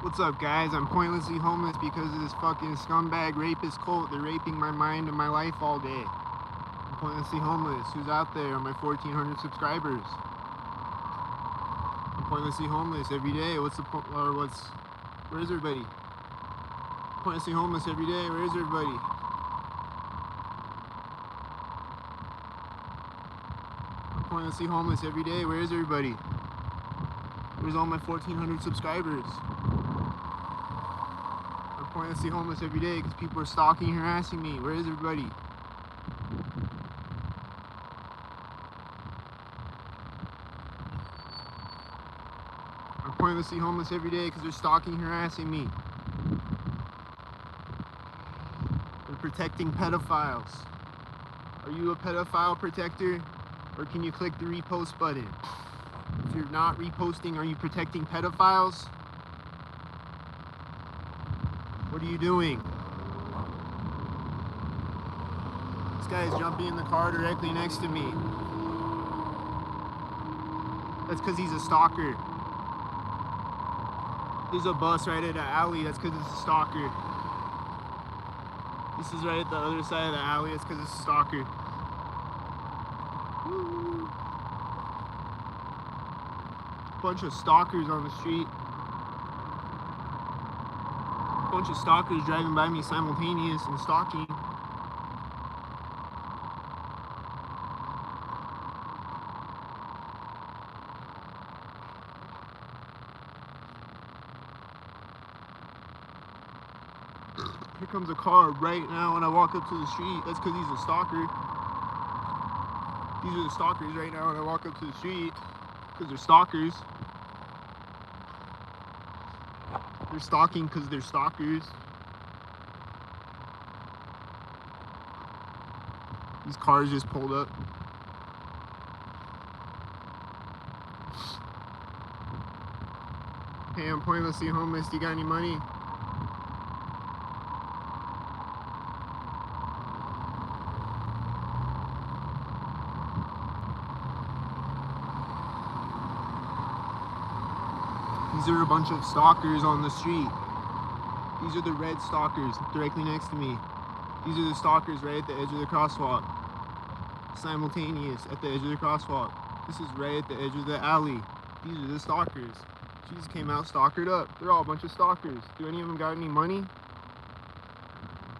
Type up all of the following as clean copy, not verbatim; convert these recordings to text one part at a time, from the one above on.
What's up, guys? I'm pointlessly homeless because of this fucking scumbag rapist cult. They're raping my mind and my life all day. I'm pointlessly homeless. Who's out there on my 1,400 subscribers? I'm pointlessly homeless every day. Where's everybody? Pointlessly homeless every day. Where is everybody? I'm pointlessly homeless every day. Where is everybody? Where's all my 1,400 subscribers? I'm pointlessly homeless every day because people are stalking, harassing me. Where is everybody? I'm pointlessly homeless every day because they're stalking, harassing me. They're protecting pedophiles. Are you a pedophile protector? Or can you click the repost button? If you're not reposting, are you protecting pedophiles? What are you doing? This guy is jumping in the car directly next to me. That's because he's a stalker. There's a bus right at the alley. That's because it's a stalker. This is right at the other side of the alley. That's because it's a stalker. Woo. Bunch of stalkers on the street. Bunch of stalkers driving by me simultaneous and stalking. Here comes a car right now when I walk up to the street. That's because he's a stalker. These are the stalkers right now when I walk up to the street. Because they're stalkers. They're stalking because they're stalkers. These cars just pulled up. Hey, I'm pointlessly homeless. Do you got any money? These are a bunch of stalkers on the street. These are the red stalkers directly next to me. These are the stalkers right at the edge of the crosswalk. Simultaneous at the edge of the crosswalk. This is right at the edge of the alley. These are the stalkers. She just came out stalkered up. They're all a bunch of stalkers. Do any of them got any money?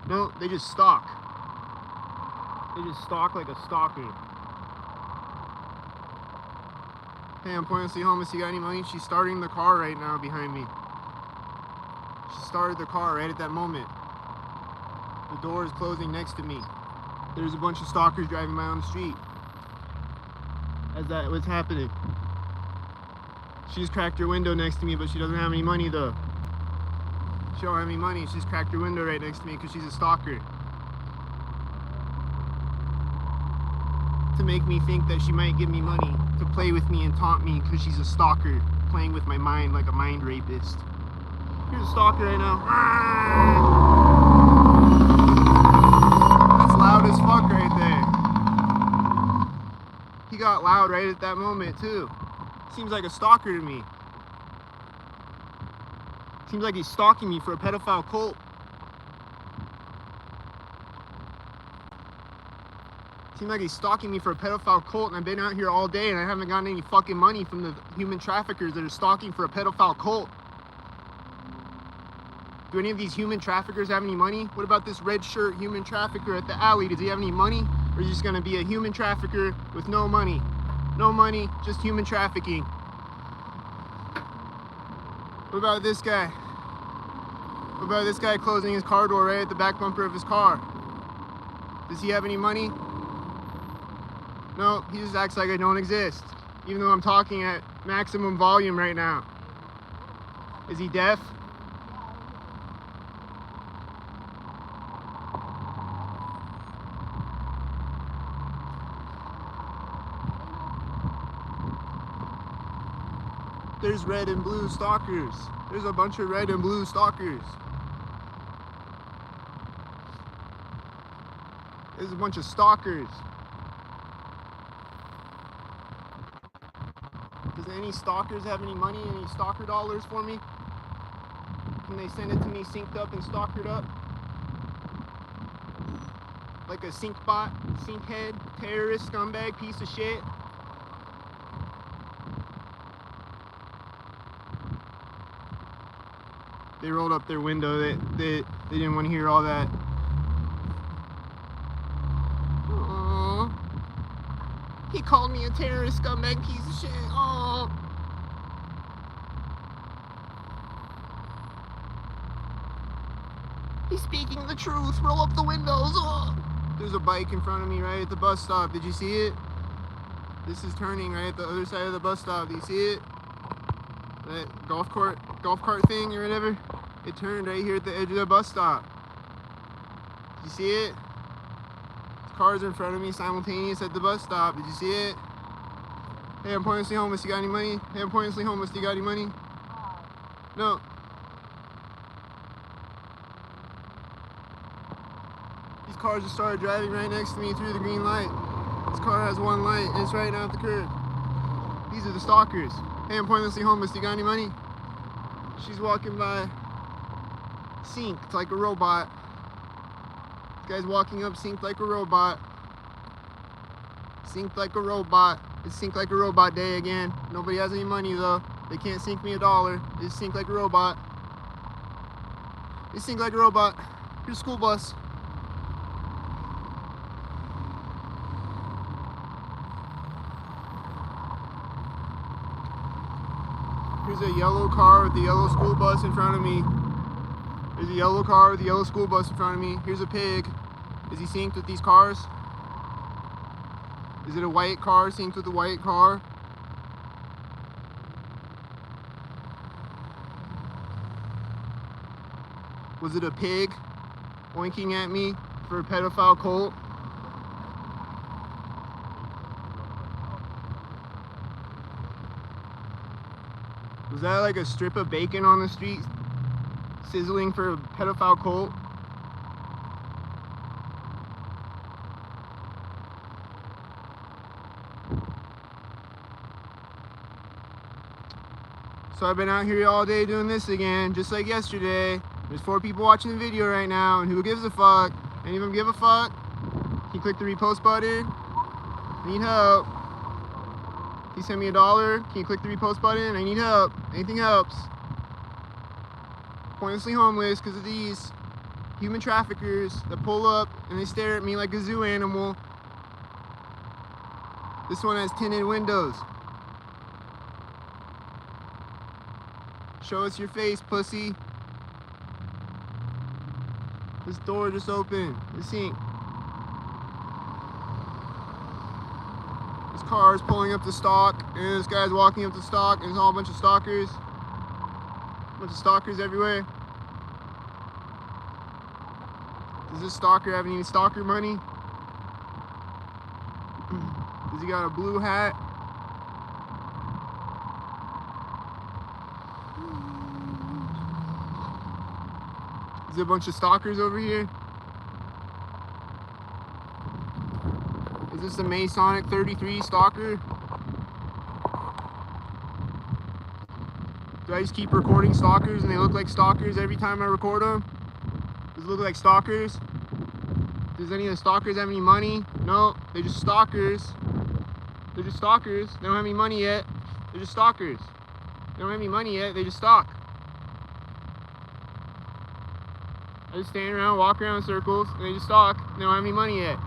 No, they just stalk. They just stalk like a stalker. Hey, I'm pointlessly homeless. You got any money? She's starting the car right now behind me. She started the car right at that moment. The door is closing next to me. There's a bunch of stalkers driving by on the street. As that was happening. She just cracked her window next to me, but she doesn't have any money though. She don't have any money. She just cracked her window right next to me because she's a stalker. To make me think that she might give me money to play with me and taunt me because she's a stalker playing with my mind like a mind rapist. Here's a stalker right now. That's loud as fuck right there. He got loud right at that moment too. Seems like a stalker to me. Seems like he's stalking me for a pedophile cult. Seems like he's stalking me for a pedophile cult, and I've been out here all day and I haven't gotten any fucking money from the human traffickers that are stalking for a pedophile cult. Do any of these human traffickers have any money? What about this red shirt human trafficker at the alley? Does he have any money? Or is he just gonna be a human trafficker with no money? No money, just human trafficking. What about this guy? What about this guy closing his car door right at the back bumper of his car? Does he have any money? No, he just acts like I don't exist, even though I'm talking at maximum volume right now. Is he deaf? There's red and blue stalkers. There's a bunch of red and blue stalkers. There's a bunch of stalkers. Does any stalkers have any money, any stalker dollars for me? Can they send it to me synced up and stalkered up? Like a sync bot, sync head, terrorist, scumbag, piece of shit. They rolled up their window. They didn't want to hear all that. Aww. He called me a terrorist, scumbag, piece of shit. Aww. He's speaking the truth. Roll up the windows. Aww. There's a bike in front of me right at the bus stop. Did you see it? This is turning right at the other side of the bus stop. Do you see it? That golf cart thing or whatever. It turned right here at the edge of the bus stop. Did you see it? Cars are in front of me simultaneous at the bus stop. Did you see it? Hey, I'm pointlessly homeless. You got any money? Hey, I'm pointlessly homeless. Do you got any money? No. These cars just started driving right next to me through the green light. This car has one light and it's right now at the curb. These are the stalkers. Hey, I'm pointlessly homeless. Do you got any money? She's walking by, synced like a robot. This guy's walking up, synced like a robot. Synced like a robot. It's synced like a robot day again. Nobody has any money though. They can't sync me $1. They sync like a robot. They sync like a robot. Here's a school bus. Here's a yellow car with the yellow school bus in front of me. There's a yellow car with the yellow school bus in front of me. Here's a pig. Is he synced with these cars? Is it a white car synced with a white car? Was it a pig oinking at me for a pedophile cult? Was that like a strip of bacon on the street sizzling for a pedophile cult? So I've been out here all day doing this again, just like yesterday. There's 4 people watching the video right now, and who gives a fuck? Any of them give a fuck? Can you click the repost button? I need help. Can you send me $1? Can you click the repost button? I need help. Anything helps. Pointlessly homeless because of these human traffickers that pull up and they stare at me like a zoo animal. This one has tinted windows. Show us your face, pussy. This door just opened. This ain't. This car is pulling up the stalk, and this guy's walking up the stalk, and there's all a bunch of stalkers. A bunch of stalkers everywhere. Does this stalker have any stalker money? Does he got a blue hat? Is there a bunch of stalkers over here? Is this a Masonic 33 stalker? Do I just keep recording stalkers and they look like stalkers every time I record them? Does it look like stalkers? Does any of the stalkers have any money? No, they're just stalkers. They're just stalkers. They don't have any money yet. They're just stalkers. They don't have any money yet. They just stalk. I just stand around, walk around in circles, and they just stalk. They don't have any money yet.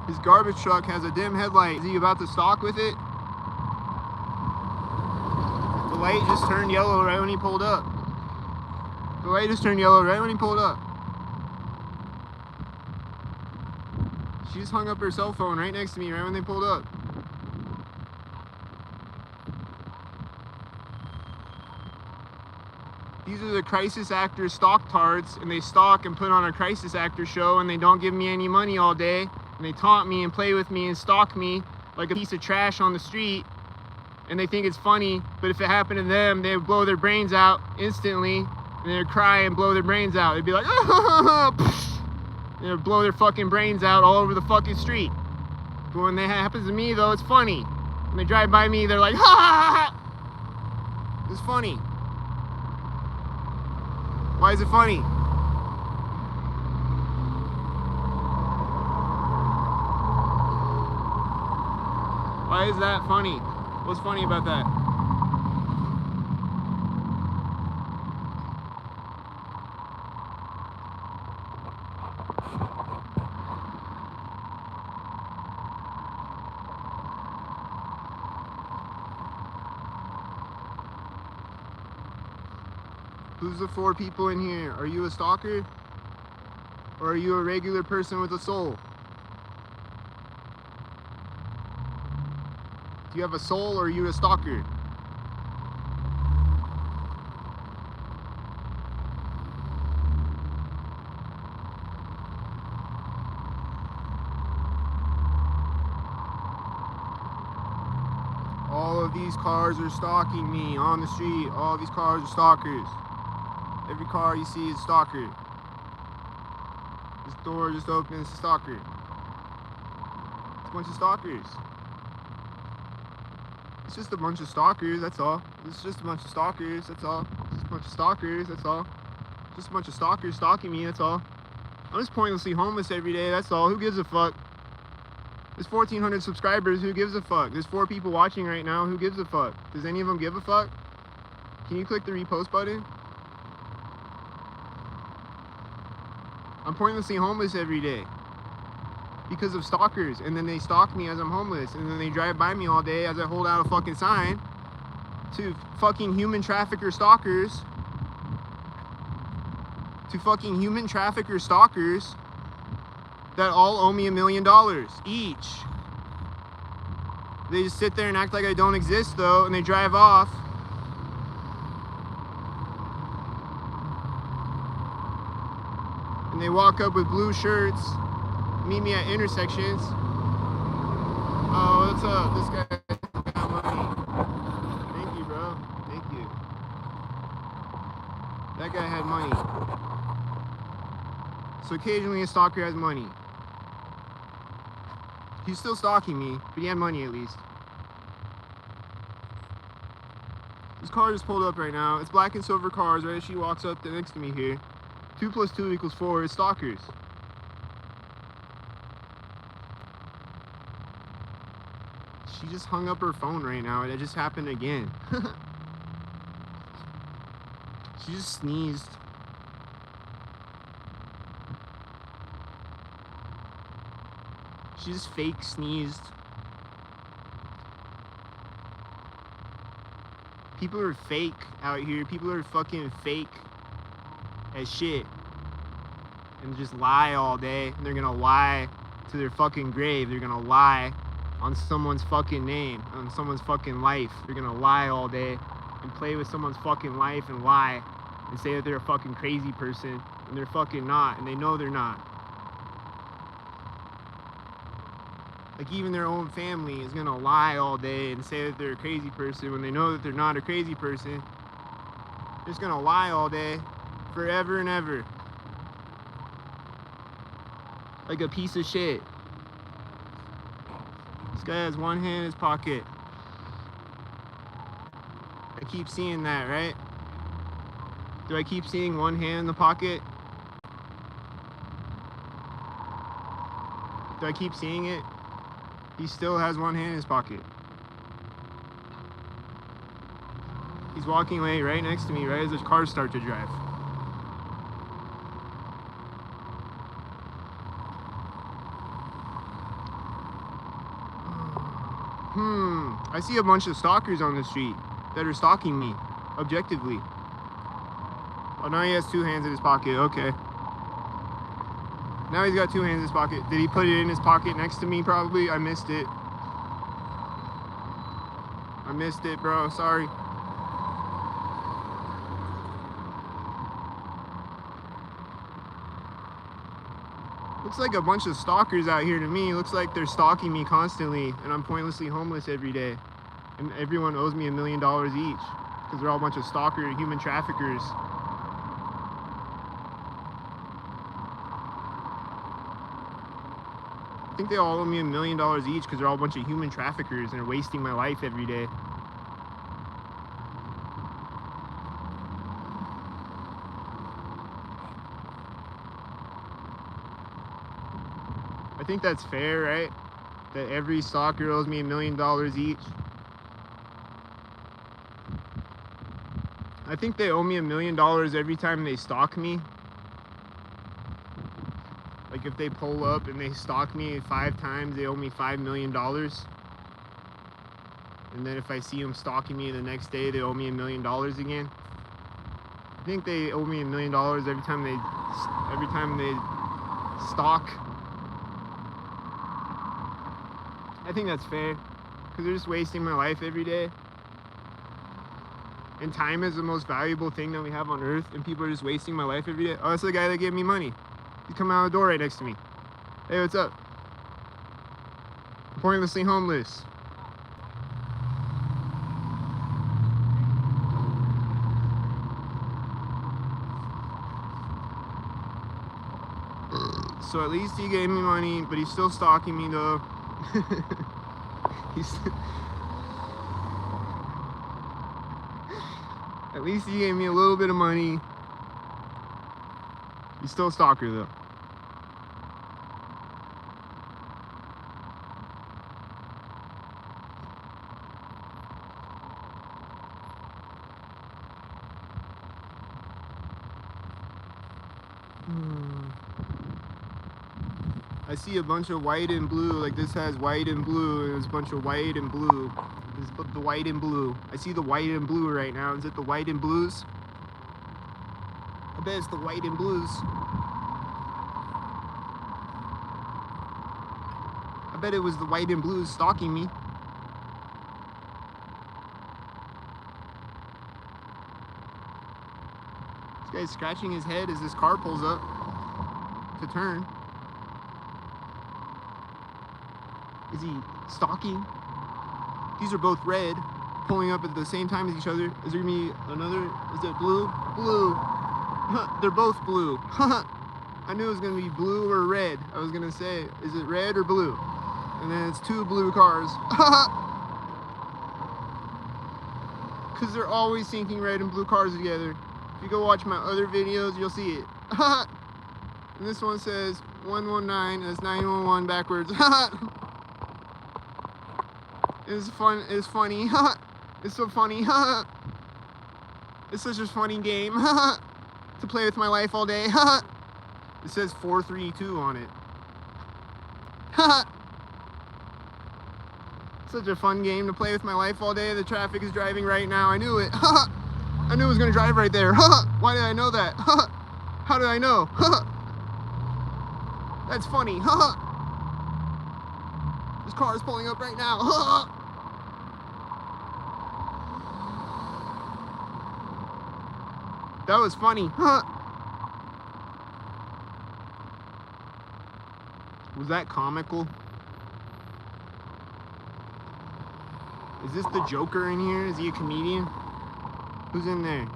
His garbage truck has a dim headlight. Is he about to stalk with it? The light just turned yellow right when he pulled up. The light just turned yellow right when he pulled up. She just hung up her cell phone right next to me right when they pulled up. These are the crisis actors stalk tards, and they stalk and put on a crisis actor show, and they don't give me any money all day, and they taunt me and play with me and stalk me like a piece of trash on the street, and they think it's funny, but if it happened to them, they would blow their brains out instantly, and they'd cry and blow their brains out. They'd be like, and they'd blow their fucking brains out all over the fucking street. But when that happens to me, though, it's funny. When they drive by me, they're like, ha ha ha! It's funny. Why is it funny? Why is that funny? What's funny about that? Who's the 4 people in here? Are you a stalker? Or are you a regular person with a soul? Do you have a soul or are you a stalker? All of these cars are stalking me on the street. All of these cars are stalkers. Every car you see is a stalker. This door just opened, it's a stalker. It's a bunch of stalkers. It's just a bunch of stalkers, that's all. It's just a bunch of stalkers, that's all. It's just a bunch of stalkers, that's all. Just a bunch of stalkers stalking me, that's all. I'm just pointlessly homeless every day, that's all. Who gives a fuck? There's 1,400 subscribers, who gives a fuck? There's 4 people watching right now, who gives a fuck? Does any of them give a fuck? Can you click the repost button? I'm pointlessly homeless every day because of stalkers, and then they stalk me as I'm homeless, and then they drive by me all day as I hold out a fucking sign to fucking human trafficker stalkers, that all owe me $1 million each. They just sit there and act like I don't exist though, and they drive off. And they walk up with blue shirts, meet me at intersections. Oh, what's up? This guy got money. Thank you, bro. Thank you. That guy had money. So occasionally a stalker has money. He's still stalking me, but he had money at least. This car just pulled up right now. It's black and silver cars, right? She walks up next to me here. 2 + 2 = 4 is stalkers. She just hung up her phone right now. It just happened again. She just sneezed. She just fake sneezed. People are fake out here. People are fucking fake as shit. And just lie all day. And they're gonna lie to their fucking grave. They're gonna lie on someone's fucking name, on someone's fucking life. They're gonna lie all day and play with someone's fucking life and lie and say that they're a fucking crazy person, and they're fucking not, and they know they're not. Like, even their own family is gonna lie all day and say that they're a crazy person when they know that they're not a crazy person. They're just gonna lie all day, forever and ever. Like a piece of shit. This guy has one hand in his pocket. I keep seeing that, right? Do I keep seeing one hand in the pocket? Do I keep seeing it? He still has one hand in his pocket. He's walking away right next to me, right as the cars start to drive. I see a bunch of stalkers on the street that are stalking me, objectively. Oh, now he has 2 hands in his pocket, okay. Now he's got 2 hands in his pocket. Did he put it in his pocket next to me, probably? I missed it. I missed it, bro, sorry. Looks like a bunch of stalkers out here to me. Looks like they're stalking me constantly, and I'm pointlessly homeless every day. And everyone owes me $1 million each, because they're all a bunch of stalker human traffickers. I think they all owe me $1 million each because they're all a bunch of human traffickers and are wasting my life every day. I think that's fair, right? That every stalker owes me $1 million each. I think they owe me $1 million every time they stalk me. Like if they pull up and they stalk me 5 times, they owe me $5 million. And then if I see them stalking me the next day, they owe me $1 million again. I think they owe me $1 million every time they stalk. I think that's fair, because they're just wasting my life every day. And time is the most valuable thing that we have on earth, and people are just wasting my life every day. Oh, that's the guy that gave me money. He's coming out the door right next to me. Hey, what's up? I'm pointlessly homeless. So at least he gave me money, but he's still stalking me though. At least he gave me a little bit of money. He's still a stalker though. I see a bunch of white and blue, like this has white and blue, and there's a bunch of white and blue. This is the white and blue. I see the white and blue right now. Is it the white and blues? I bet it's the white and blues. I bet it was the white and blues stalking me. This guy's scratching his head as this car pulls up to turn. Is he stalking? These are both red, pulling up at the same time as each other. Is there gonna be another? Is it blue? Blue. They're both blue. I knew it was gonna be blue or red. I was gonna say, is it red or blue? And then it's 2 blue cars. Because they're always syncing red and blue cars together. If you go watch my other videos, you'll see it. And this one says 119, and it's 911 backwards. It's fun. It's funny. It's so funny. It's such a funny game to play with my life all day. It says 432 on it. Such a fun game to play with my life all day. The traffic is driving right now. I knew it. I knew it was gonna drive right there. Why did I know that? How did I know? That's funny. This car is pulling up right now. That was funny. Was that comical? Is this the Joker in here? Is he a comedian? Who's in there?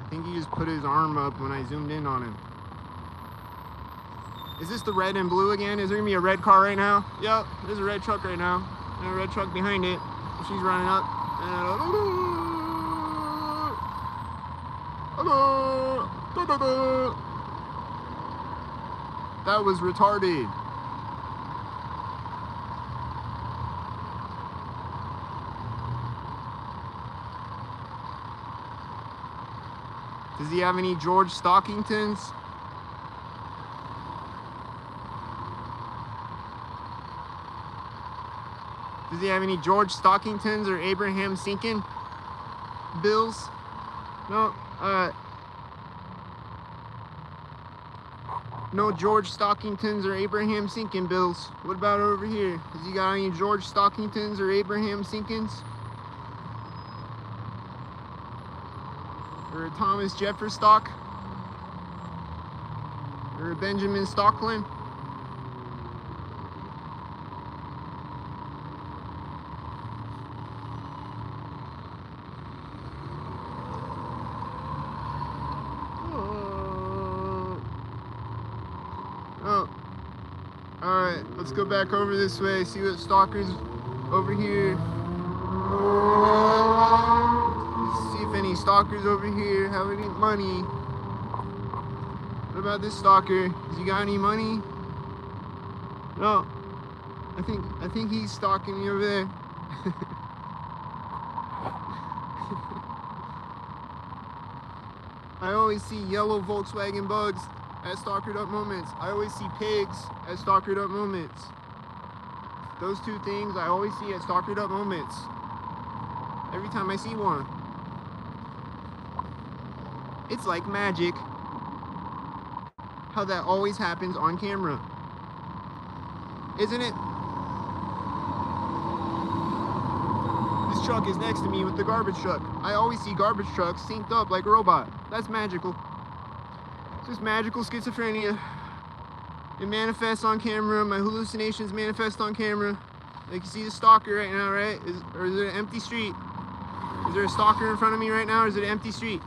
I think he just put his arm up when I zoomed in on him. Is this the red and blue again? Is there gonna be a red car right now? Yep, there's a red truck right now. And a red truck behind it. She's running up. That was retarded. Does he have any George Stockingtons? Does he have any George Stockingtons or Abraham Lincoln bills? No. No George Stockingtons or Abraham Lincoln bills. What about over here? Has he got any George Stockingtons or Abraham Lincolns? Or a Thomas Jefferson Stock? Or a Benjamin Stockland? Alright, let's go back over this way, see what stalkers over here. See if any stalkers over here have any money. What about this stalker? Has he got any money? No. I think he's stalking me over there. I always see yellow Volkswagen bugs at stalkered up moments. I always see pigs at stalkered up moments. Those two things I always see at stalkered up moments. Every time I see one. It's like magic how that always happens on camera. Isn't it? This truck is next to me with the garbage truck. I always see garbage trucks synced up like a robot. That's magical. It's just magical schizophrenia. It manifests on camera. My hallucinations manifest on camera. Like you see the stalker right now, right? Or is it an empty street? Is there a stalker in front of me right now, or is it an empty street?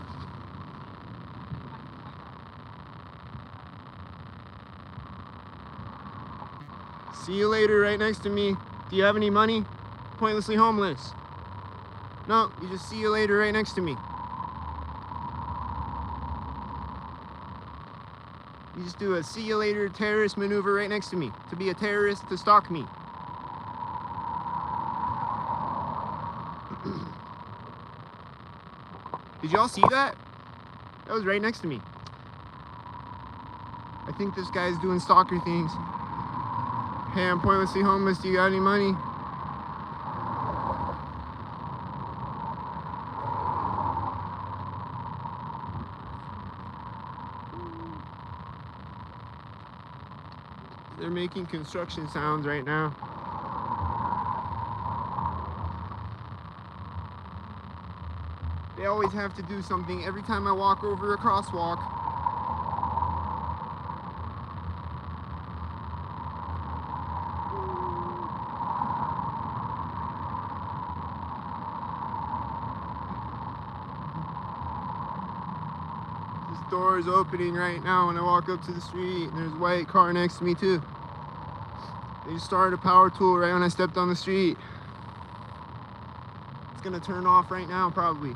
See you later right next to me. Do you have any money? Pointlessly homeless. No, you just see you later right next to me. You just do a see you later terrorist maneuver right next to me. To be a terrorist, to stalk me. Did y'all see that? That was right next to me. I think this guy's doing stalker things. Hey, I'm pointlessly homeless. Do you got any money? They're making construction sounds right now. They always have to do something every time I walk over a crosswalk. This door is opening right now when I walk up to the street, and there's a white car next to me too. They just started a power tool right when I stepped on the street. It's gonna turn off right now, probably.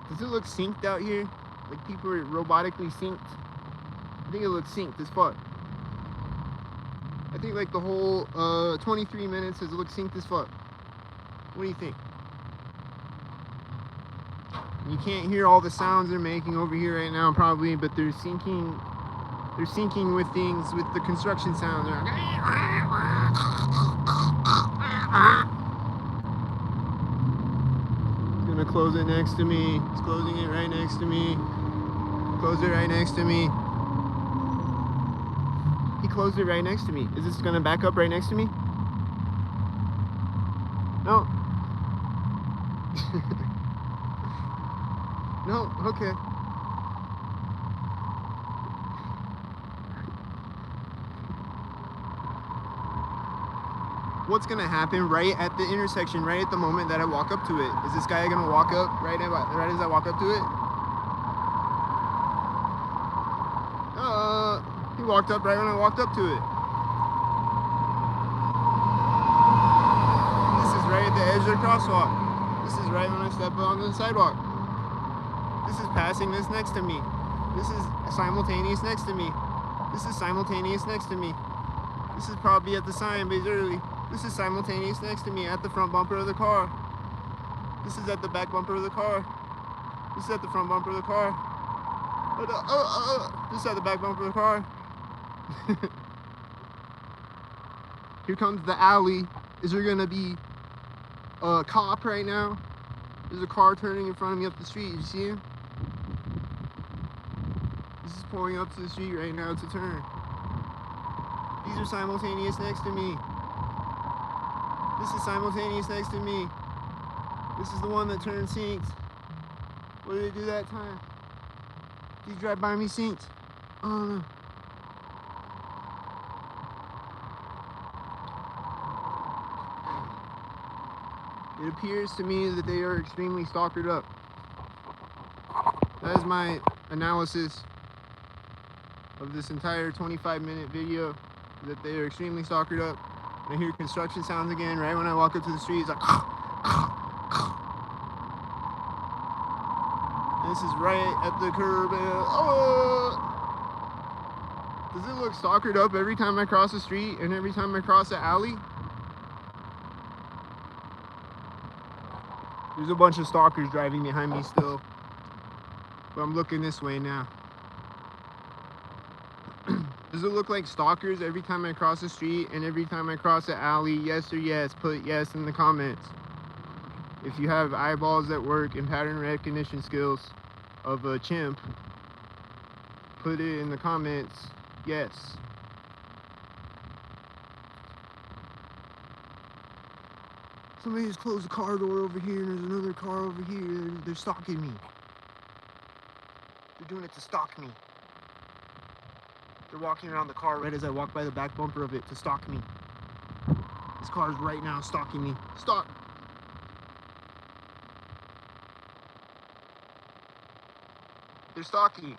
Does it look synced out here? Like people are robotically synced? I think it looks synced as fuck. I think like the whole 23 minutes does it look synced as fuck. What do you think? You can't hear all the sounds they're making over here right now probably, but they're syncing with things, with the construction sounds. He's gonna close it next to me. He's closing it right next to me. Close it right next to me. He closed it right next to me. Is this gonna back up right next to me? No. No, okay. What's gonna happen right at the intersection, right at the moment that I walk up to it? Is this guy gonna walk up right as I walk up to it? He walked up right when I walked up to it. This is right at the edge of the crosswalk. This is right when I step onto the sidewalk. This is passing this next to me. This is simultaneous next to me. This is simultaneous next to me. This is probably at the sign, but it's early. This is simultaneous next to me at the front bumper of the car. This is at the back bumper of the car. This is at the front bumper of the car. This is at the back bumper of the car. Here comes the alley. Is there gonna be a cop right now? There's a car turning in front of me up the street. You see him? This is pulling up to the street right now to turn. These are simultaneous next to me. This is simultaneous next to me. This is the one that turned synced. What did they do that time? Did you drive by me synced? Oh no. It appears to me that they are extremely stalkered up. That is my analysis of this entire 25-minute video, that they are extremely stalkered up. I hear construction sounds again right when I walk up to the street. It's like this is right at the curb. Does it look stalkered up every time I cross the street and every time I cross the alley? There's a bunch of stalkers driving behind me still, but I'm looking this way now. Does it look like stalkers every time I cross the street and every time I cross the alley? Yes or yes? Put yes in the comments. If you have eyeballs that work and pattern recognition skills of a chimp, put it in the comments. Yes. Somebody just closed the car door over here and there's another car over here. They're stalking me. They're doing it to stalk me. They're walking around the car right as I walk by the back bumper of it to stalk me. This car is right now stalking me. Stalk. They're stalking.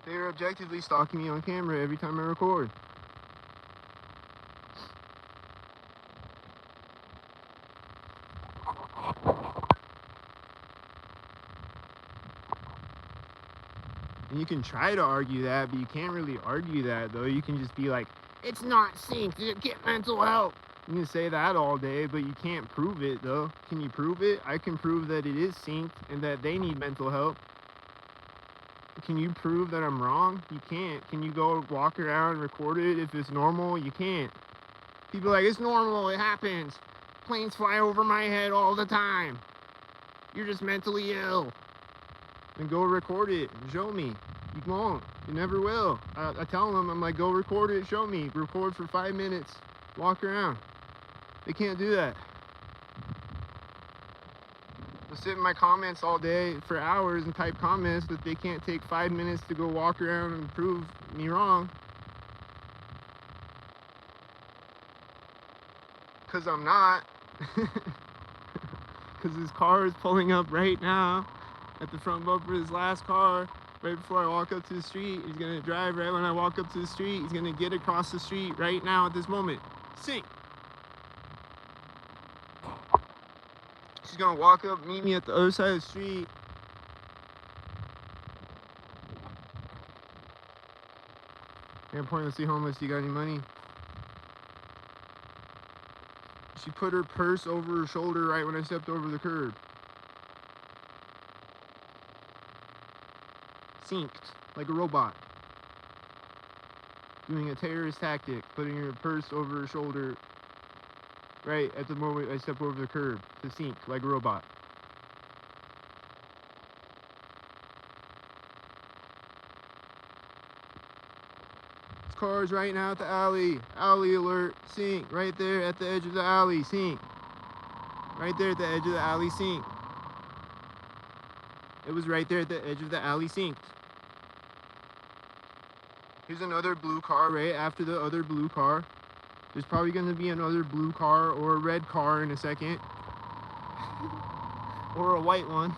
They're objectively stalking me on camera every time I record. And you can try to argue that, but you can't really argue that, though. You can just be like, it's not synced, get mental help. You can say that all day, but you can't prove it, though. Can you prove it? I can prove that it is synced and that they need mental help. Can you prove that I'm wrong? You can't. Can you go walk around and record it if it's normal? You can't. People are like, it's normal, it happens. Planes fly over my head all the time. You're just mentally ill. Then go record it and show me. You won't. You never will. I tell them, I'm like, go record it, show me. Record for 5 minutes. Walk around. They can't do that. They'll sit in my comments all day for hours and type comments, but they can't take 5 minutes to go walk around and prove me wrong. Because I'm not. Because this car is pulling up right now at the front bumper of his last car. Right before I walk up to the street, he's gonna drive right when I walk up to the street. He's gonna get across the street right now at this moment. Sync. She's gonna walk up, meet me at the other side of the street. Yeah, pointlessly homeless, you got any money? She put her purse over her shoulder right when I stepped over the curb. Synced, like a robot. Doing a terrorist tactic, putting her purse over her shoulder right at the moment I step over the curb to sync, like a robot. This car is right now at the alley. Alley alert, sync, right there at the edge of the alley, sync. Right there at the edge of the alley, sync. It was right there at the edge of the alley, synced. Here's another blue car right after the other blue car. There's probably going to be another blue car or a red car in a second. Or a white one.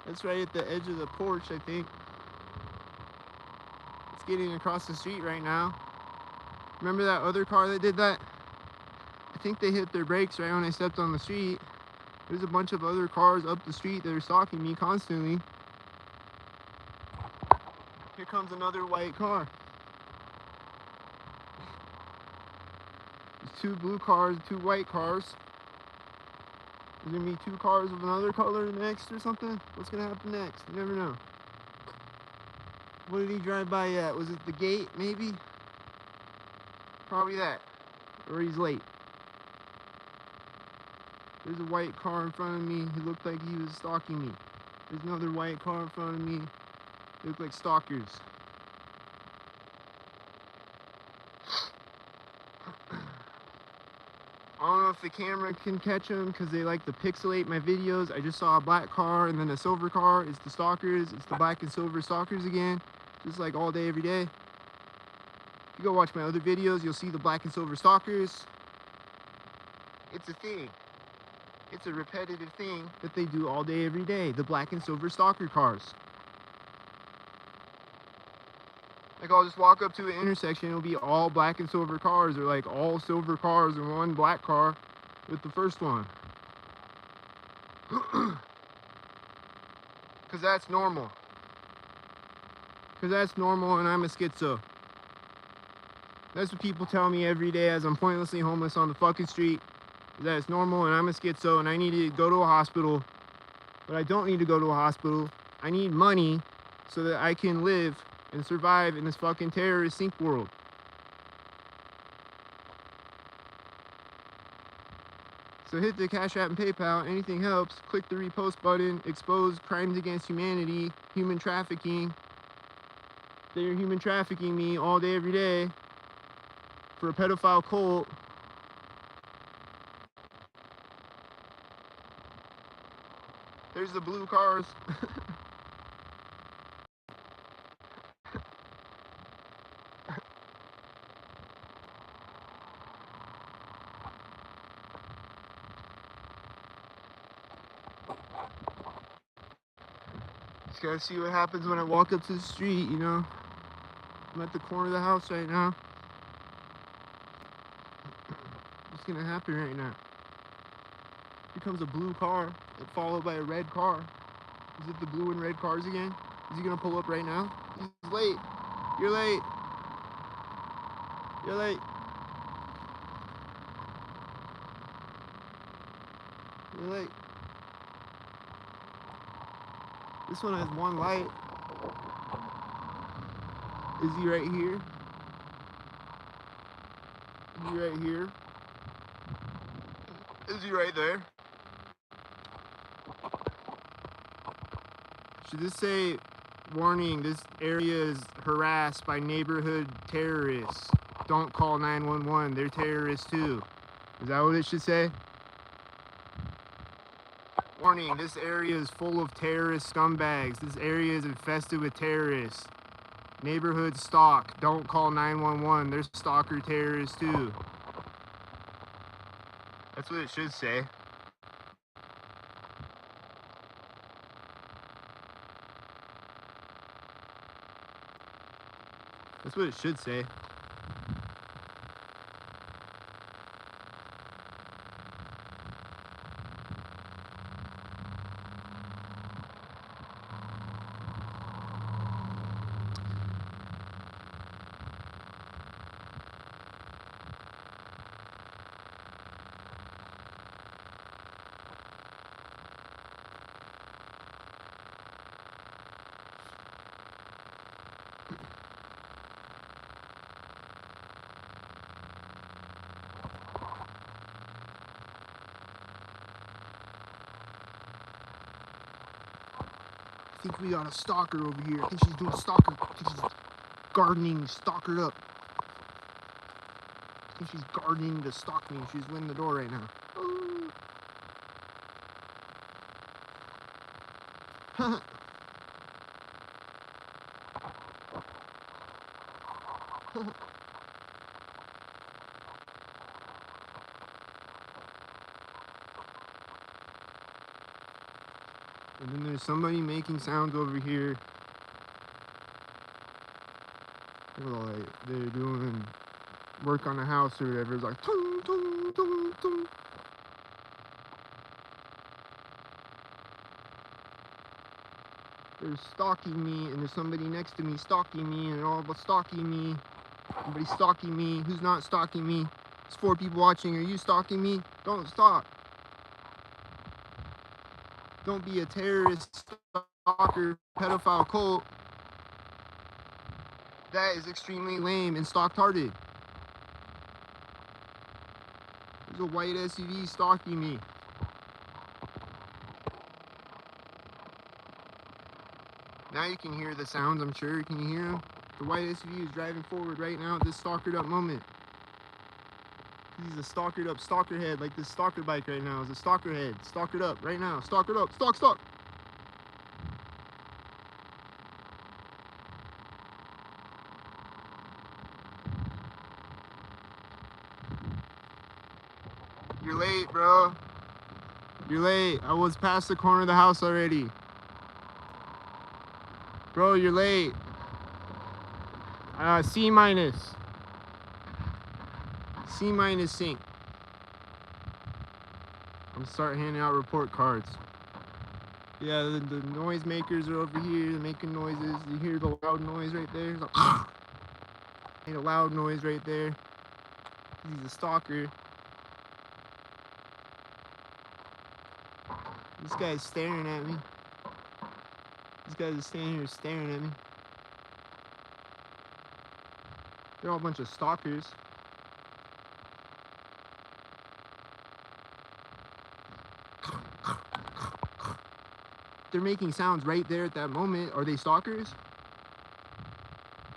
That's right at the edge of the porch, I think. It's getting across the street right now. Remember that other car that did that? I think they hit their brakes right when I stepped on the street. There's a bunch of other cars up the street that are stalking me constantly. Here comes another white car. There's 2 blue cars, 2 white cars. There's gonna be 2 cars of another color next or something. What's gonna happen next? You never know. What did he drive by at? Was it the gate, maybe? Probably that. Or he's late. There's a white car in front of me. He looked like he was stalking me. There's another white car in front of me. They look like stalkers. I don't know if the camera can catch them because they like to pixelate my videos. I just saw a black car and then a silver car. It's the stalkers. It's the black and silver stalkers again. Just like all day, every day. If you go watch my other videos, you'll see the black and silver stalkers. It's a thing. It's a repetitive thing that they do all day, every day. The black and silver stalker cars. Like, I'll just walk up to an intersection, it'll be all black and silver cars, or like all silver cars and one black car with the first one. Because that's normal. Because that's normal, and I'm a schizo. That's what people tell me every day as I'm pointlessly homeless on the fucking street. That it's normal, and I'm a schizo, and I need to go to a hospital. But I don't need to go to a hospital. I need money so that I can live and survive in this fucking terrorist sink world. So hit the Cash App and PayPal. Anything helps. Click the repost button. Expose crimes against humanity. Human trafficking. They're human trafficking me all day, every day for a pedophile cult. There's the blue cars. Just gotta see what happens when I walk up to the street, you know. I'm at the corner of the house right now. What's gonna happen right now? Here comes a blue car, followed by a red car. Is it the blue and red cars again? Is he gonna pull up right now? He's late. You're late. You're late. You're late. This one has one light. Is he right here? Is he right here? Is he right there? Should this say, warning, this area is harassed by neighborhood terrorists. Don't call 911, they're terrorists too. Is that what it should say? Warning, this area is full of terrorist scumbags. This area is infested with terrorists. Neighborhood stalk. Don't call 911. They're stalker terrorists too. That's what it should say. That's what it should say. I think we got a stalker over here. I think she's doing stalker. I think she's gardening, stalkered up. I think she's gardening to stalk me. She's in the door right now. And then there's somebody making sounds over here. Like they're doing work on the house or whatever. It's like tung, tung, tung, tung. They're stalking me, and there's somebody next to me stalking me, and all but stalking me. Somebody's stalking me. Who's not stalking me? There's 4 people watching. Are you stalking me? Don't stalk. Don't be a terrorist, stalker, pedophile cult. That is extremely lame and stalk-tarded. There's a white SUV stalking me. Now you can hear the sounds, I'm sure. Can you hear them? The white SUV is driving forward right now at this stalkered up moment. He's a stalkered up stalker head, like this stalker bike right now is a stalker head. Stalkered up right now. Stalkered up. Stalk, stalk. You're late, bro. You're late. I was past the corner of the house already. Bro, you're late. C minus. C minus sync. I'm gonna start handing out report cards. Yeah, the noise makers are over here. They're making noises. You hear the loud noise right there? It's like, made a loud noise right there. He's a stalker. This guy's staring at me. These guys are standing here staring at me. They're all a bunch of stalkers. They're making sounds right there at that moment. Are they stalkers?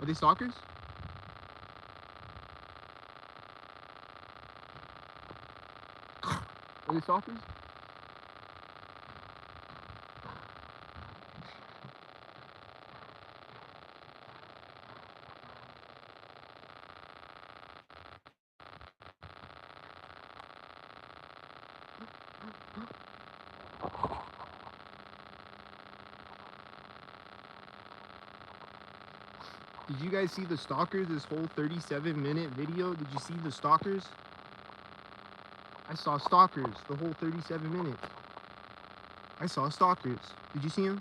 Are they stalkers? Are they stalkers? Did you guys see the stalkers this whole 37-minute video? Did you see the stalkers? I saw stalkers the whole 37 minutes. I saw stalkers. Did you see them?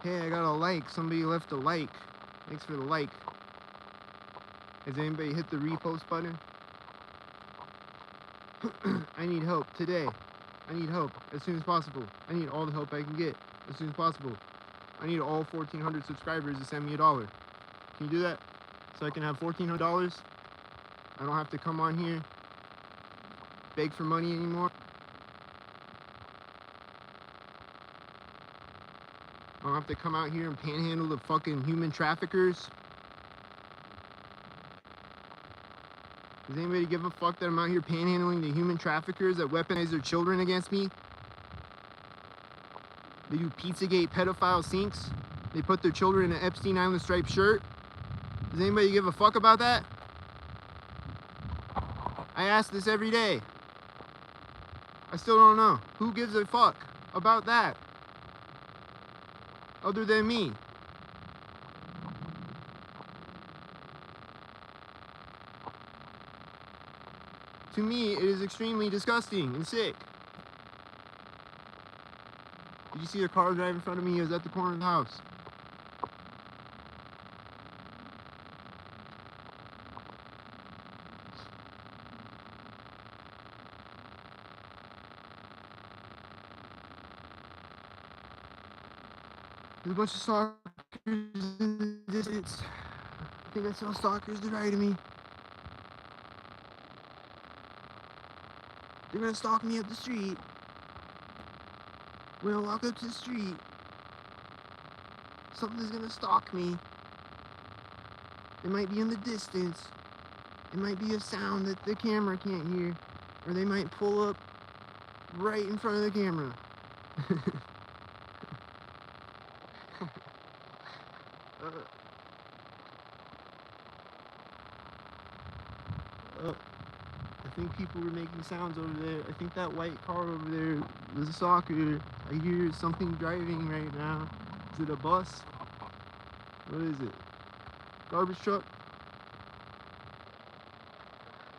Hey, I got a like. Somebody left a like. Thanks for the like. Has anybody hit the repost button? I need help today. I need help as soon as possible. I need all the help I can get as soon as possible. I need all 1,400 subscribers to send me $1. Can you do that? So I can have $1,400? I don't have to come on here, beg for money anymore. I don't have to come out here and panhandle the fucking human traffickers. Does anybody give a fuck that I'm out here panhandling the human traffickers that weaponize their children against me? They do Pizzagate pedophile sinks. They put their children in an Epstein Island striped shirt. Does anybody give a fuck about that? I ask this every day. I still don't know. Who gives a fuck about that? Other than me. To me, it is extremely disgusting and sick. Did you see a car drive in front of me? It was at the corner of the house. There's a bunch of stalkers in the distance. I think I saw stalkers to the right of me. They're gonna stalk me up the street. When I walk up to the street, something's gonna stalk me. It might be in the distance. It might be a sound that the camera can't hear. Or they might pull up right in front of the camera. I think people were making sounds over there. I think that white car over there was a stalker. I hear something driving right now. Is it a bus? What is it? Garbage truck?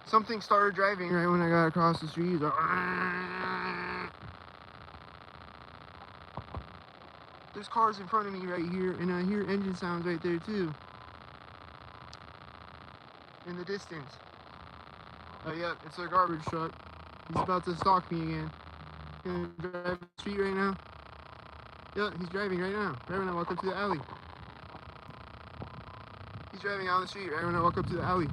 Something started driving right when I got across the street. Like, there's cars in front of me right here, and I hear engine sounds right there too. In the distance. Oh yeah, it's a garbage truck. He's about to stalk me again. He's gonna drive the street right now. Yeah, he's driving right now. Right when I walk up to the alley. He's driving on the street right when I walk up to the alley.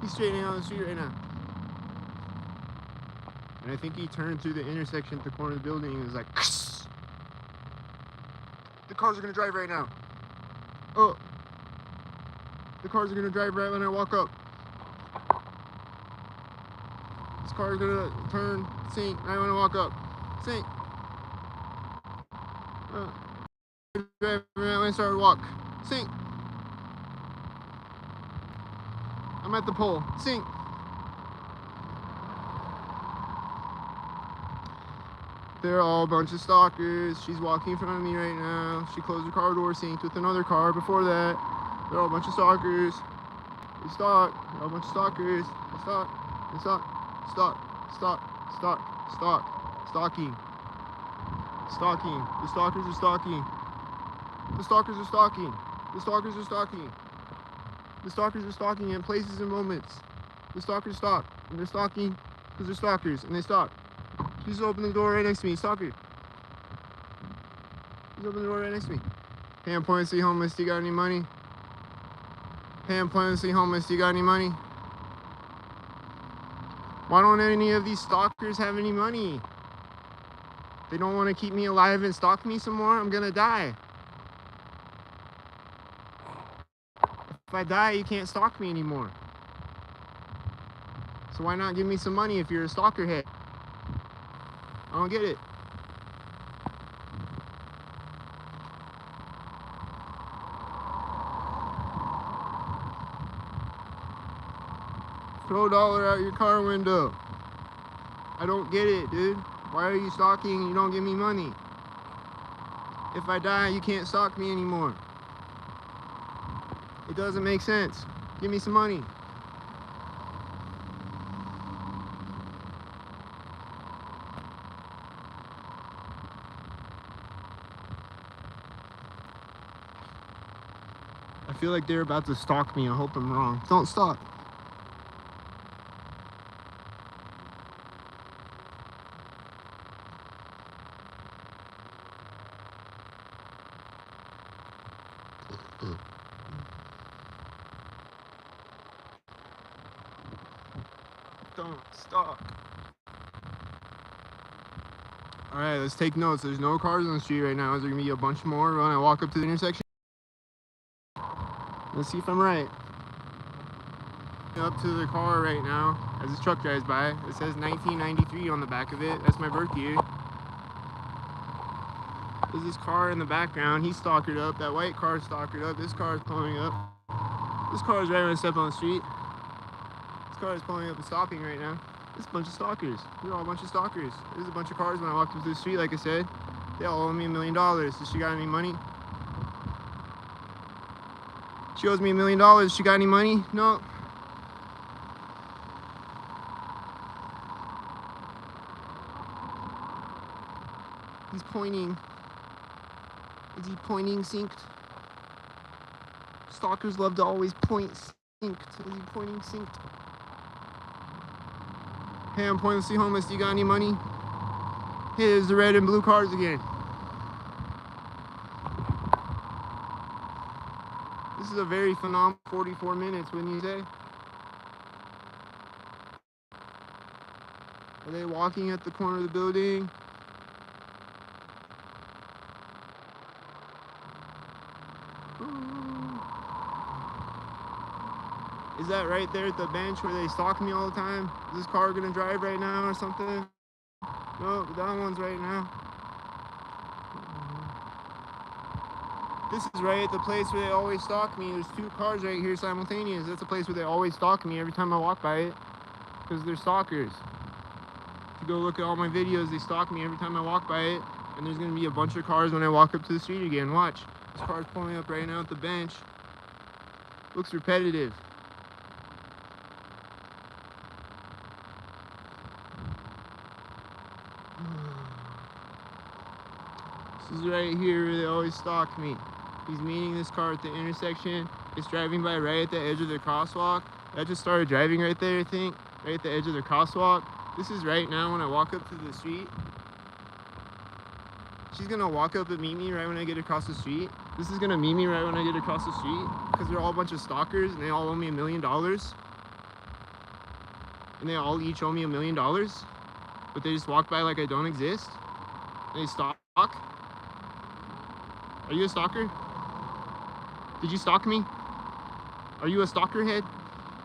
He's straightening on the street right now. And I think he turned through the intersection at the corner of the building and was like, Kss! The cars are gonna drive right now. Oh, the cars are gonna drive right when I walk up. This car is gonna turn, sink, right when I walk up. Sink. Right when I start to walk. Sink. I'm at the pole. Sink. They're all a bunch of stalkers. She's walking in front of me right now. She closed her car door, synced with another car before that. They're all a bunch of stalkers. They stalk. They're all a bunch of stalkers. They stalk. They stalk. Stalk. Stalk. Stalk. Stalk. Stalking. Stalking. The stalkers are stalking. The stalkers are stalking. The stalkers are stalking. The stalkers are stalking in places and moments. The stalkers stalk. And they're stalking because they're stalkers and they stalk. She's opening the door right next to me. Stalker. She's opening the door right next to me. Hey, I'm pointlessly homeless. Do you got any money? Hey, I'm pointlessly homeless. Do you got any money? Why don't any of these stalkers have any money? They don't want to keep me alive and stalk me some more. I'm gonna die. If I die, you can't stalk me anymore. So why not give me some money if you're a stalker head? I don't get it. Throw $1 out your car window. I don't get it, dude. Why are you stalking and you don't give me money? If I die, you can't stalk me anymore. It doesn't make sense. Give me some money. I feel like they're about to stalk me. I hope I'm wrong. Don't stalk. Don't stalk. Alright, let's take notes. There's no cars on the street right now. Is there going to be a bunch more when I walk up to the intersection? Let's see if I'm right. Up to the car right now as this truck drives by. It says 1993 on the back of it. That's my birth year. There's this car in the background. He's stalkered up. That white car is stalkered up. This car is pulling up. This car is right when I step on the street. This car is pulling up and stopping right now. This is a bunch of stalkers. They're all a bunch of stalkers. There's a bunch of cars when I walked up to the street, like I said. They all owe me $1 million. Does she got any money? She owes me $1 million. She got any money? No. He's pointing. Is he pointing synced? Stalkers love to always point synced. Is he pointing synced? Hey, I'm pointlessly homeless. Do you got any money? Hey, there's the red and blue cars again. This is a very phenomenal 44 minutes, wouldn't you say? Are they walking at the corner of the building? Is that right there at the bench where they stalk me all the time? Is this car gonna drive right now or something? No, that one's right now. This is right at the place where they always stalk me. There's two cars right here simultaneous. That's the place where they always stalk me every time I walk by it. Because they're stalkers. If you go look at all my videos, they stalk me every time I walk by it. And there's gonna be a bunch of cars when I walk up to the street again. Watch. This car's pulling up right now at the bench. Looks repetitive. This is right here where they always stalk me. He's meeting this car at the intersection. It's driving by right at the edge of the crosswalk. I just started driving right there, I think. Right at the edge of the crosswalk. This is right now when I walk up to the street. She's gonna walk up and meet me right when I get across the street. This is gonna meet me right when I get across the street. Because they're all a bunch of stalkers and they all owe me $1 million. And they all each owe me $1 million. But they just walk by like I don't exist. And they stalk. Are you a stalker? Did you stalk me? Are you a stalker head?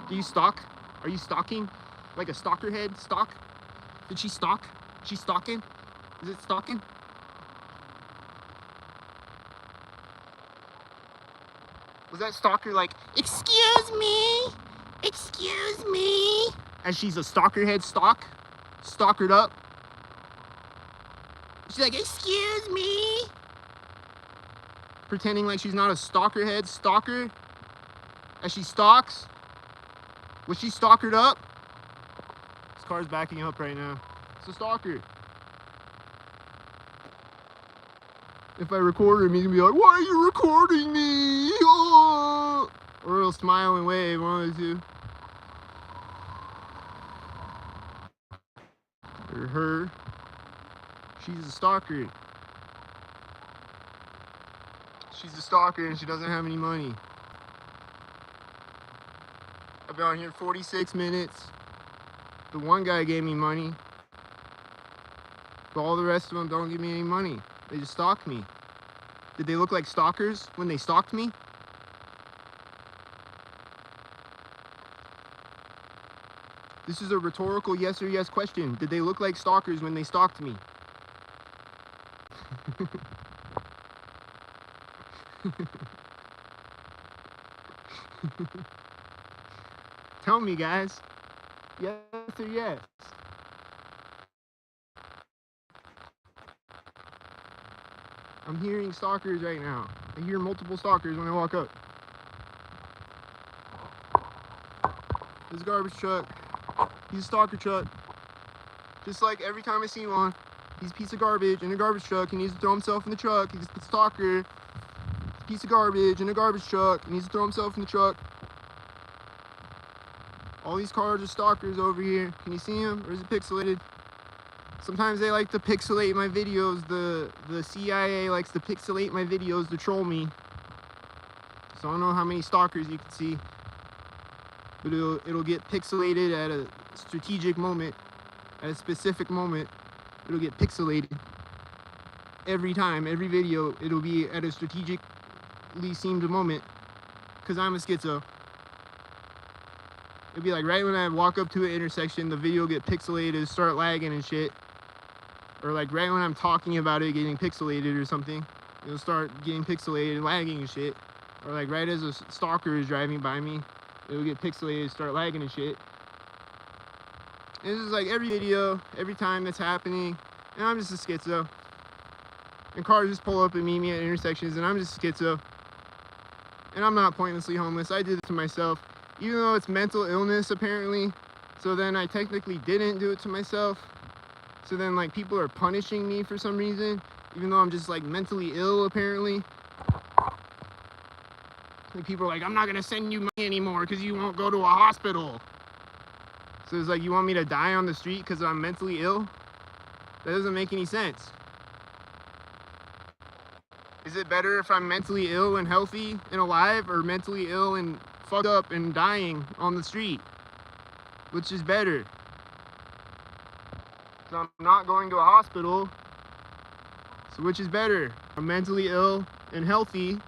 Do you stalk? Are you stalking? Like a stalker head? Stalk? Did she stalk? She's stalking? Is it stalking? Was that stalker like, excuse me? Excuse me? As she's a stalker head stalkered up. She's like, excuse me? Pretending like she's not a stalker head stalker. As she stalks. Was she stalkered up? This car's backing up right now. It's a stalker. If I record him, he's gonna be like, why are you recording me? Oh! Or he'll smile and wave, one of the two. Or her. She's a stalker. She's a stalker and she doesn't have any money. I've been on here 46 minutes. The one guy gave me money. But all the rest of them don't give me any money. They just stalk me. Did they look like stalkers when they stalked me? This is a rhetorical yes or yes question. Did they look like stalkers when they stalked me? Tell me, guys. Yes or yes? I'm hearing stalkers right now. I hear multiple stalkers when I walk up. This garbage truck. He's a stalker truck. Just like every time I see one, he's a piece of garbage in a garbage truck. He needs to throw himself in the truck. He's a stalker. Piece of garbage in a garbage truck. He needs to throw himself in the truck. All these cars are stalkers over here. Can you see them? Or is it pixelated? Sometimes they like to pixelate my videos. The CIA likes to pixelate my videos to troll me. So I don't know how many stalkers you can see. But it'll get pixelated at a strategic moment. At a specific moment. It'll get pixelated. Every time, every video, it'll be at a strategically seemed moment. Because I'm a schizo. It'd be like right when I walk up to an intersection, the video will get pixelated, start lagging and shit. Or like right when I'm talking about it getting pixelated or something, it'll start getting pixelated and lagging and shit. Or like right as a stalker is driving by me, it'll get pixelated, start lagging and shit. And this is like every video, every time that's happening, and I'm just a schizo. And cars just pull up and meet me at intersections, and I'm just a schizo. And I'm not pointlessly homeless. I did it to myself. Even though it's mental illness, apparently. So then I technically didn't do it to myself. So then, like, people are punishing me for some reason. Even though I'm just, like, mentally ill, apparently. Like, people are like, I'm not going to send you money anymore because you won't go to a hospital. So it's like, you want me to die on the street because I'm mentally ill? That doesn't make any sense. Is it better if I'm mentally ill and healthy and alive, or mentally ill and fucked up and dying on the street? Which is better? So I'm not going to a hospital. So which is better? I'm mentally ill and healthy,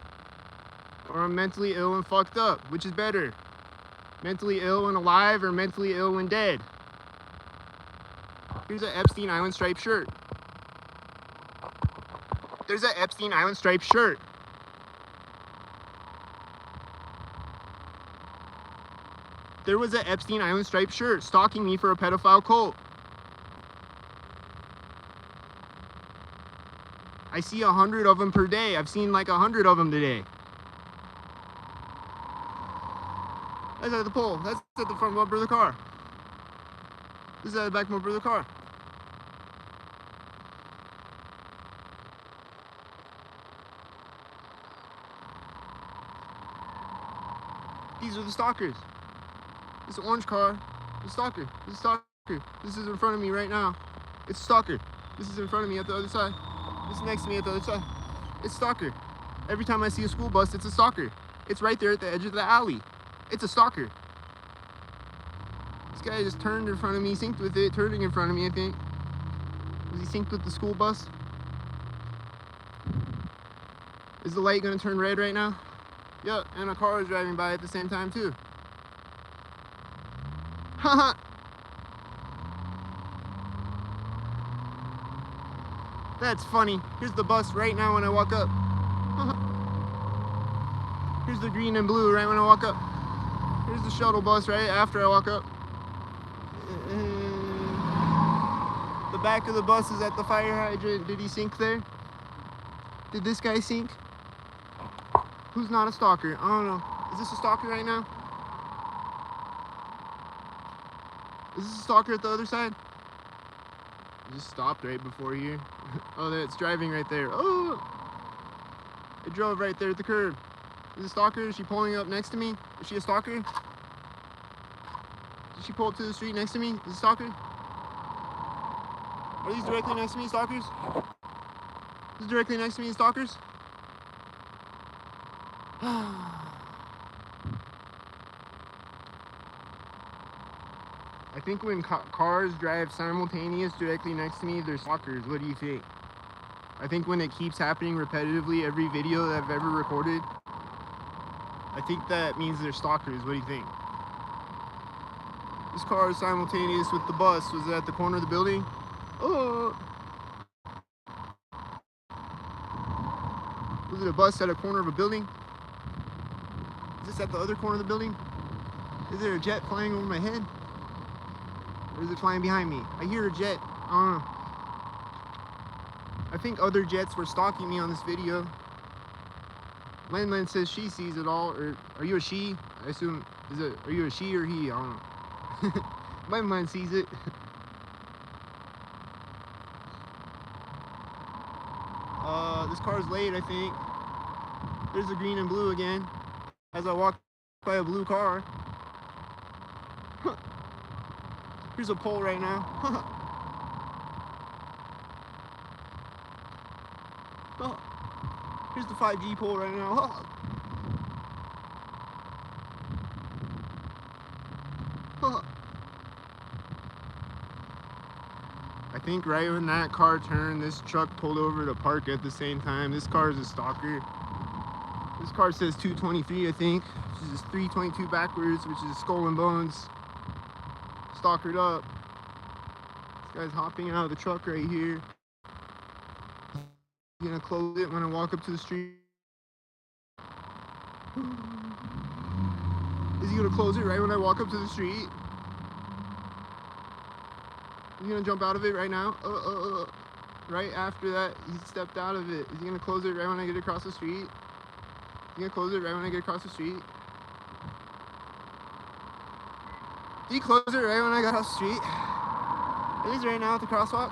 or I'm mentally ill and fucked up? Which is better? Mentally ill and alive, or mentally ill and dead? Here's an Epstein Island striped shirt. There's an Epstein Island striped shirt. There was an Epstein Island striped shirt stalking me for a pedophile cult. I see 100 of them per day. I've seen like 100 of them today. That's at the pole. That's at the front bumper of the car. This is at the back bumper of the car. These are the stalkers. This orange car, the stalker. This is stalker. This is in front of me right now. It's stalker. This is in front of me at the other side. This is next to me at the other side. It's stalker. Every time I see a school bus, it's a stalker. It's right there at the edge of the alley. It's a stalker. This guy just turned in front of me, synced with it, turning in front of me, I think. Was he synced with the school bus? Is the light gonna turn red right now? Yep, and a car is driving by at the same time too. Haha! That's funny. Here's the bus right now when I walk up. Here's the green and blue right when I walk up. Here's the shuttle bus right after I walk up. The back of the bus is at the fire hydrant. Did he sink there? Did this guy sink? Who's not a stalker? I don't know. Is this a stalker right now? Is this a stalker at the other side? It just stopped right before here. Oh, it's driving right there. Oh! It drove right there at the curb. Is it a stalker? Is she pulling up next to me? Is she a stalker? Did she pull up to the street next to me? Is it a stalker? Are these directly next to me, stalkers? Is this directly next to me, stalkers? I think when cars drive simultaneous directly next to me, they're stalkers. What do you think? I think when it keeps happening repetitively every video that I've ever recorded, I think that means they're stalkers. What do you think? This car is simultaneous with the bus. Was it at the corner of the building? Oh! Was it a bus at a corner of a building? Is this at the other corner of the building? Is there a jet flying over my head? Or is it flying behind me? I hear a jet. I don't know. I think other jets were stalking me on this video. Len says she sees it all. Or are you a she? I assume, are you a she or he? I don't know. Len sees it. This car's late, I think. There's the green and blue again. As I walk by a blue car. Here's a pole right now. Here's the 5G pole right now. I think right when that car turned, this truck pulled over to park at the same time. This car is a stalker. This car says 223, I think, which is 322 backwards, which is skull and bones. Stalkered up. This guy's hopping out of the truck right here. I'm gonna close it when I walk up to the street. Is he gonna close it right when I walk up to the street? Is he gonna jump out of it right now? Right after that, he stepped out of it. Is he gonna close it right when I get across the street? Is he gonna close it right when I get across the street? Did he close it right when I got off the street? It is right now at the crosswalk.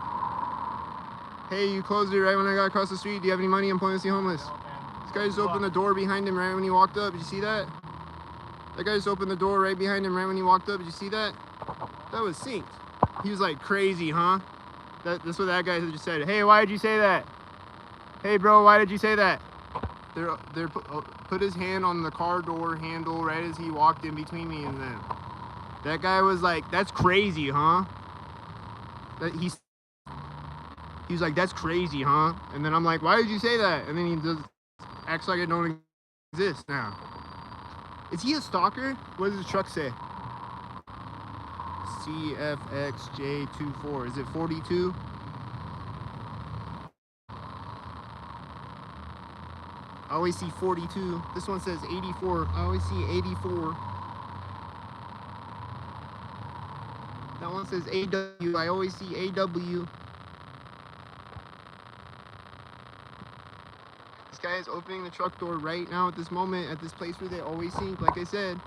Hey, you closed it right when I got across the street. Do you have any money? I'm pointlessly homeless. This guy just opened the door behind him right when he walked up. Did you see that? That guy just opened the door right behind him right when he walked up. Did you see that? That was synced. He was like, crazy, huh? That's what that guy just said. Hey, why did you say that? Hey, bro, why did you say that? They're put his hand on the car door handle right as he walked in between me and them. That guy was like, that's crazy, huh? He was like, that's crazy, huh? And then I'm like, why did you say that? And then he just acts like it don't exist now. Is he a stalker? What does his truck say? CFXJ24. Is it 42? I always see 42. This one says 84. I always see 84. That one says AW. I always see AW. This guy is opening the truck door right now at this moment at this place where they always sink. Like I said,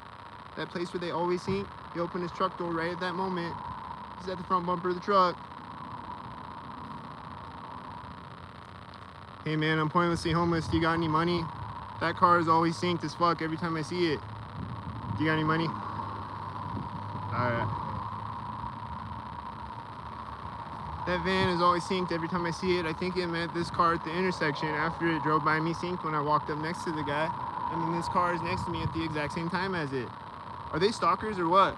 that place where they always sink. He opened his truck door right at that moment. He's at the front bumper of the truck. Hey man, I'm pointlessly homeless. Do you got any money? That car is always synced as fuck every time I see it. Do you got any money? Alright. That van is always synced every time I see it. I think it meant this car at the intersection after it drove by me synced when I walked up next to the guy. And then this car is next to me at the exact same time as it. Are they stalkers or what?